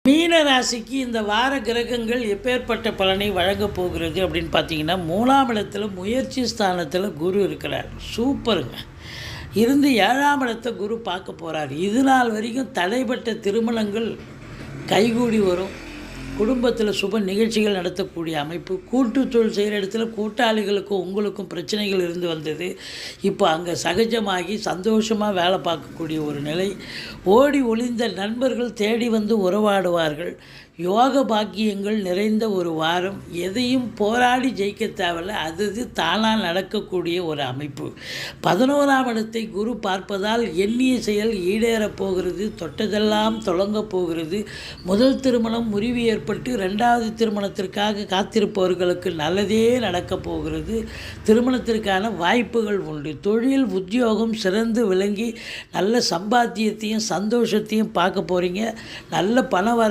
மீன ராசிக்கு இந்த வார கிரகங்கள் எப்பேற்பட்ட பலனை வழங்கப் போகிறது அப்படின்னு பார்த்தீங்கன்னா, 3ஆம் இடத்துல முயற்சி ஸ்தானத்தில் குரு இருக்கிறார். சூப்பருங்க. இருந்து 7ஆம் இடத்த குரு பார்க்க போகிறார். இது நாள் வரைக்கும் தடைப்பட்ட திருமணங்கள் கைகூடி வரும். குடும்பத்தில் சுப நிகழ்ச்சிகள் நடத்தக்கூடிய அமைப்பு. கூட்டு தொழில் செய்கிற இடத்துல கூட்டாளிகளுக்கும் உங்களுக்கும் பிரச்சனைகள் இருந்து வந்தது. இப்போ அங்கே சகஜமாகி சந்தோஷமாக வேலை பார்க்கக்கூடிய ஒரு நிலை. ஓடி ஒளிந்த நண்பர்கள் தேடி வந்து உறவாடுவார்கள். யோக பாக்கியங்கள் நிறைந்த ஒரு வாரம். எதையும் போராடி ஜெயிக்க தேவையில்ல, அது தானாக நடக்கக்கூடிய ஒரு அமைப்பு. 11ஆம் இடத்தை குரு பார்ப்பதால் எண்ணிய செயல் ஈடேறப் போகிறது. தொட்டதெல்லாம் தொடங்கப் போகிறது. முதல் திருமணம் முறிவு ஏற்பட்டு 2வது திருமணத்திற்காக காத்திருப்பவர்களுக்கு நல்லதே நடக்கப் போகிறது. திருமணத்திற்கான வாய்ப்புகள் உண்டு. தொழில் உத்தியோகம் சிறந்து விளங்கி நல்ல சம்பாத்தியத்தையும் சந்தோஷத்தையும் பார்க்க போகிறீங்க. நல்ல பண வர